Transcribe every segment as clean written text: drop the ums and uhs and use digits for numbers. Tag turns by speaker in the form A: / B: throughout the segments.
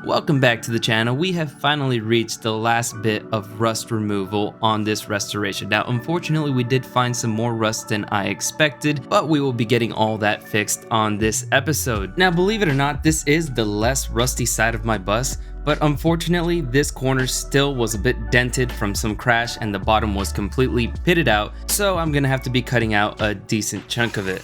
A: Welcome back to the channel. We have finally reached the last bit of rust removal on this restoration. Now, unfortunately, we did find some more rust than I expected, but we will be getting all that fixed on this episode. Now, believe it or not, this is the less rusty side of my bus, but unfortunately, this corner still was a bit dented from some crash and the bottom was completely pitted out, so I'm gonna have to be cutting out a decent chunk of it.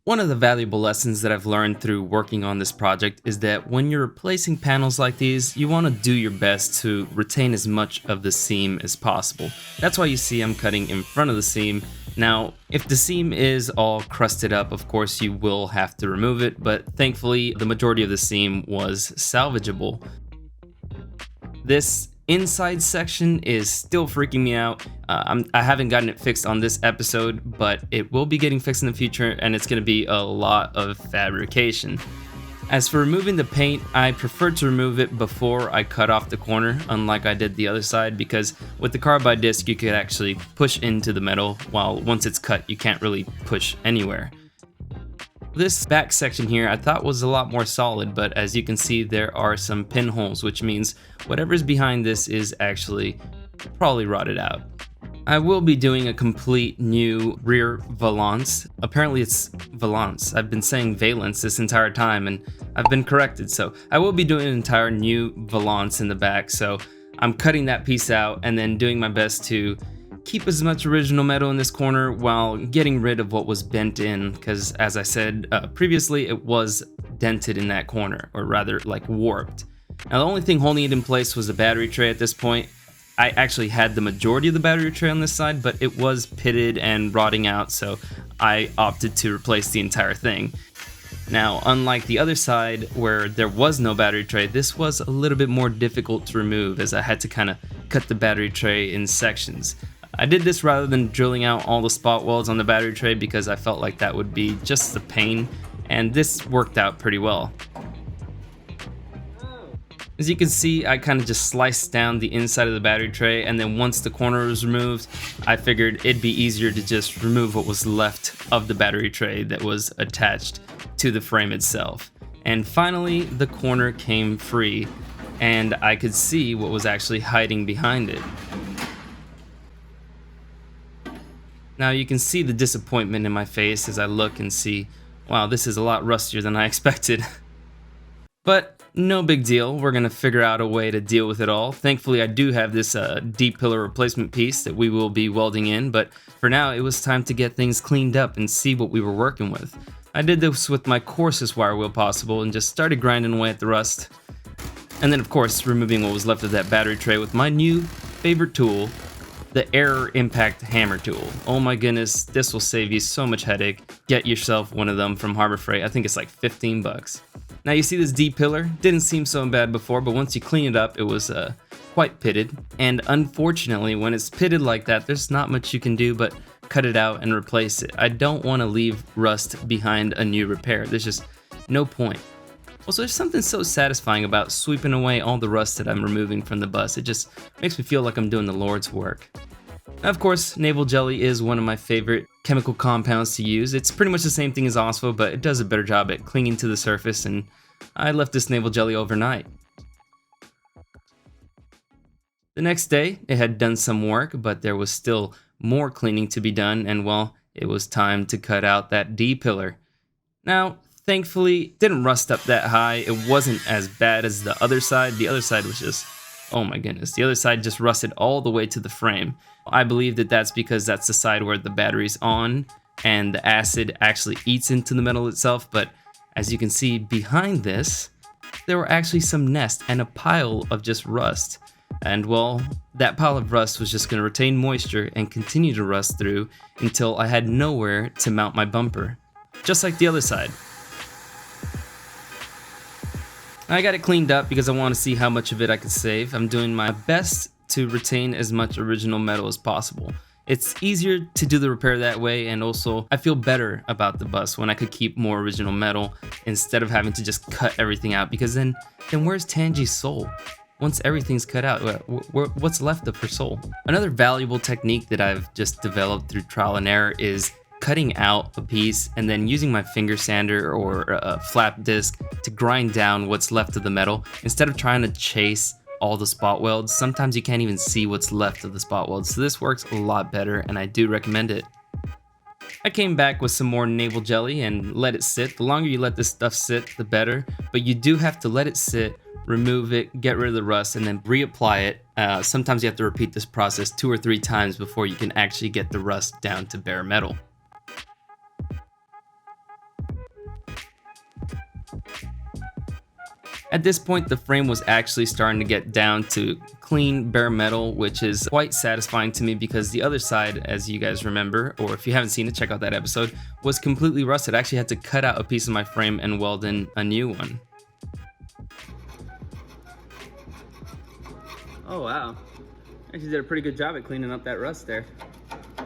A: One of the valuable lessons that I've learned through working on this project is that when you're replacing panels like these, you want to do your best to retain as much of the seam as possible. That's why you see I'm cutting in front of the seam. Now, if the seam is all crusted up, of course you will have to remove it, but thankfully the majority of the seam was salvageable. This inside section is still freaking me out. I haven't gotten it fixed on this episode, but it will be getting fixed in the future, and it's going to be a lot of fabrication. As for removing the paint, I prefer to remove it before I cut off the corner, unlike I did the other side, because with the carbide disc you could actually push into the metal, while once it's cut you can't really push anywhere. This back section here I thought was a lot more solid, but as you can see there are some pinholes, which means whatever's behind this is actually probably rotted out. I will be doing a complete new rear valance. Apparently it's valance. I've been saying valance this entire time and I've been corrected, so I will be doing an entire new valance in the back, so I'm cutting that piece out and then doing my best to keep as much original metal in this corner while getting rid of what was bent in, because as I said previously, it was dented in that corner, or rather like warped. Now the only thing holding it in place was the battery tray at this point. I actually had the majority of the battery tray on this side, but it was pitted and rotting out, so I opted to replace the entire thing. Now, unlike the other side where there was no battery tray, this was a little bit more difficult to remove as I had to kind of cut the battery tray in sections. I did this rather than drilling out all the spot welds on the battery tray because I felt like that would be just a pain, and this worked out pretty well. As you can see, I kind of just sliced down the inside of the battery tray, and then once the corner was removed, I figured it'd be easier to just remove what was left of the battery tray that was attached to the frame itself. And finally, the corner came free, and I could see what was actually hiding behind it. Now you can see the disappointment in my face as I look and see, wow, this is a lot rustier than I expected. But no big deal, we're gonna figure out a way to deal with it all. Thankfully I do have this deep pillar replacement piece that we will be welding in, but for now it was time to get things cleaned up and see what we were working with. I did this with my coarsest wire wheel possible and just started grinding away at the rust. And then of course removing what was left of that battery tray with my new favorite tool, the Air Impact Hammer tool. Oh my goodness, this will save you so much headache. Get yourself one of them from Harbor Freight. I think it's like 15 bucks. Now you see this deep pillar, didn't seem so bad before, but once you clean it up, it was quite pitted. And unfortunately, when it's pitted like that, there's not much you can do but cut it out and replace it. I don't want to leave rust behind a new repair. There's just no point. Also, there's something so satisfying about sweeping away all the rust that I'm removing from the bus. It just makes me feel like I'm doing the Lord's work. Now, of course, Naval jelly is one of my favorite chemical compounds to use. It's pretty much the same thing as Osmo, but it does a better job at clinging to the surface, and I left this Naval jelly overnight. The next day, it had done some work, but there was still more cleaning to be done, and well, it was time to cut out that D pillar. Now, thankfully, it didn't rust up that high. It wasn't as bad as the other side. The other side was just, oh my goodness, the other side just rusted all the way to the frame. I believe that that's because that's the side where the battery's on and the acid actually eats into the metal itself, but as you can see behind this, there were actually some nests and a pile of just rust. And well, that pile of rust was just going to retain moisture and continue to rust through until I had nowhere to mount my bumper, just like the other side. I got it cleaned up because I want to see how much of it I could save. I'm doing my best to retain as much original metal as possible. It's easier to do the repair that way, and also I feel better about the bus when I could keep more original metal instead of having to just cut everything out, because then where's Tangi's soul? Once everything's cut out, what's left of her soul? Another valuable technique that I've just developed through trial and error is cutting out a piece and then using my finger sander or a flap disc to grind down what's left of the metal instead of trying to chase all the spot welds. Sometimes you can't even see what's left of the spot welds, so this works a lot better and I do recommend it. I came back with some more Naval jelly and let it sit. The longer you let this stuff sit, the better, but you do have to let it sit, remove it, get rid of the rust, and then reapply it. Sometimes you have to repeat this process 2 or 3 times before you can actually get the rust down to bare metal. At this point, the frame was actually starting to get down to clean bare metal, which is quite satisfying to me because the other side, as you guys remember, or if you haven't seen it, check out that episode, was completely rusted. I actually had to cut out a piece of my frame and weld in a new one.
B: Oh wow, actually did a pretty good job at cleaning up that rust there.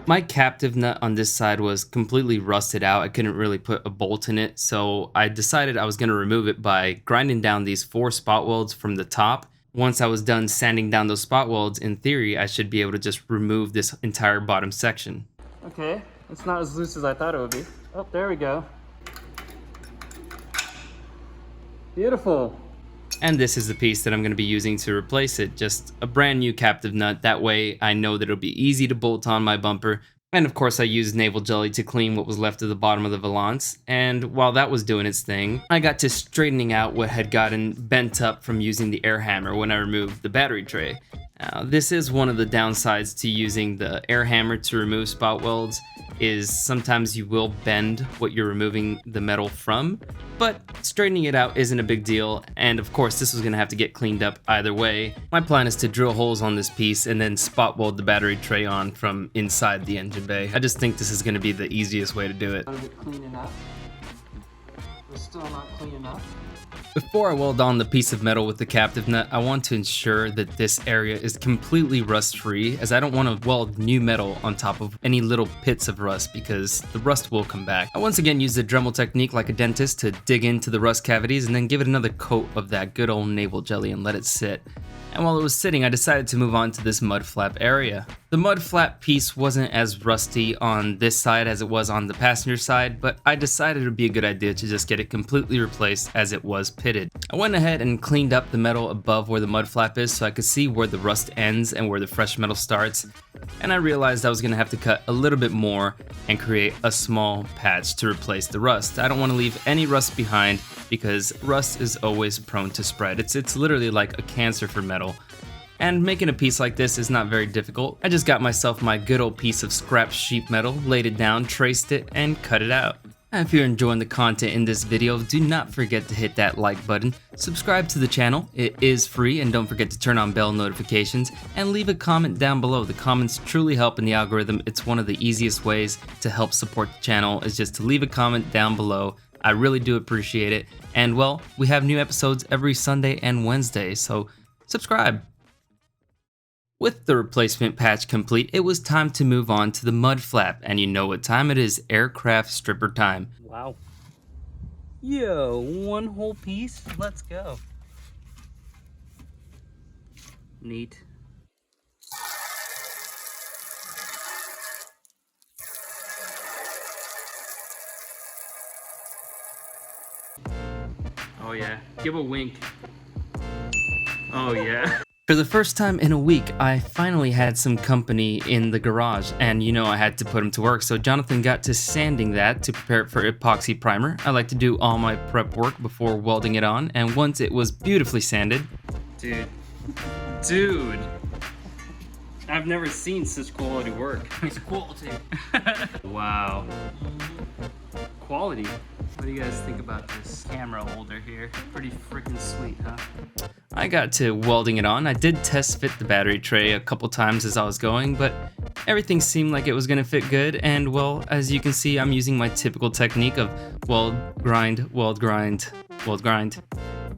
A: My captive nut on this side was completely rusted out. I couldn't really put a bolt in it, so I decided I was going to remove it by grinding down these 4 spot welds from the top. Once I was done sanding down those spot welds, in theory, I should be able to just remove this entire bottom section.
B: Okay, it's not as loose as I thought it would be. Oh, there we go. Beautiful.
A: And this is the piece that I'm going to be using to replace it, just a brand new captive nut. That way I know that it'll be easy to bolt on my bumper. And of course I used Naval jelly to clean what was left of the bottom of the valance. And while that was doing its thing, I got to straightening out what had gotten bent up from using the air hammer when I removed the battery tray. Now, this is one of the downsides to using the air hammer to remove spot welds, is sometimes you will bend what you're removing the metal from, but straightening it out isn't a big deal, and of course this was going to have to get cleaned up either way. My plan is to drill holes on this piece and then spot weld the battery tray on from inside the engine bay. I just think this is going to be the easiest way to do it.
B: Is it clean enough? It's still not clean enough.
A: Before I weld on the piece of metal with the captive nut, I want to ensure that this area is completely rust free, as I don't want to weld new metal on top of any little pits of rust because the rust will come back. I once again used the Dremel technique like a dentist to dig into the rust cavities and then give it another coat of that good old Naval jelly and let it sit. And while it was sitting, I decided to move on to this mud flap area. The mud flap piece wasn't as rusty on this side as it was on the passenger side, but I decided it would be a good idea to just get it completely replaced as it was pitted. I went ahead and cleaned up the metal above where the mud flap is so I could see where the rust ends and where the fresh metal starts, and I realized I was going to have to cut a little bit more and create a small patch to replace the rust. I don't want to leave any rust behind because rust is always prone to spread. It's literally like a cancer for metal. And making a piece like this is not very difficult. I just got myself my good old piece of scrap sheet metal, laid it down, traced it, and cut it out. And if you're enjoying the content in this video, do not forget to hit that like button, subscribe to the channel, it is free, and don't forget to turn on bell notifications, and leave a comment down below. The comments truly help in the algorithm. It's one of the easiest ways to help support the channel, is just to leave a comment down below. I really do appreciate it. And well, we have new episodes every Sunday and Wednesday, so subscribe. With the replacement patch complete, it was time to move on to the mud flap, and you know what time it is, aircraft stripper time.
B: Wow. Yo, one whole piece? Let's go. Neat. Oh yeah, give a wink. Oh yeah.
A: For the first time in a week, I finally had some company in the garage, and you know I had to put him to work, so Jonathan got to sanding that to prepare it for epoxy primer. I like to do all my prep work before welding it on, and once it was beautifully sanded...
B: Dude. I've never seen such quality work. It's quality. Wow. Quality. What do you guys think about this camera holder here? Pretty freaking sweet, huh?
A: I got to welding it on. I did test fit the battery tray a couple times as I was going, but everything seemed like it was gonna fit good, and well, as you can see, I'm using my typical technique of weld, grind, weld, grind, weld, grind,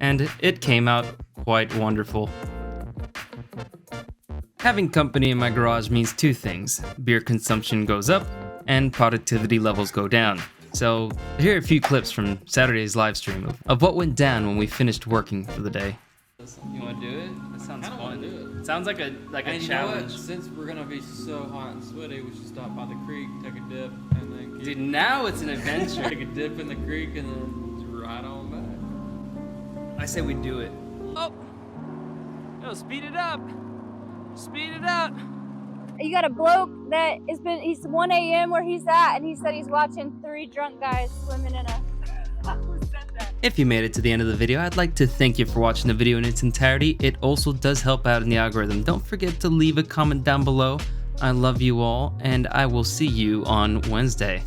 A: and it came out quite wonderful. Having company in my garage means two things: beer consumption goes up, and productivity levels go down. So here are a few clips from Saturday's live stream of what went down when we finished working for the day.
B: You want to do it? That sounds fun.
C: Do it.
B: Sounds like a
C: And
B: challenge.
C: you know what? Since we're gonna be so hot and sweaty, we should stop by the creek, take a dip, and then
A: Dude, now it's an adventure.
C: Take a dip in the creek and then just ride on back.
A: I say we do it.
B: Oh! No, speed it up! Speed it up!
D: You got a bloke that he's 1 a.m. where he's at, and he said he's watching 3 drunk guys swimming in a... Who said that?
A: If you made it to the end of the video, I'd like to thank you for watching the video in its entirety. It also does help out in the algorithm. Don't forget to leave a comment down below. I love you all, and I will see you on Wednesday.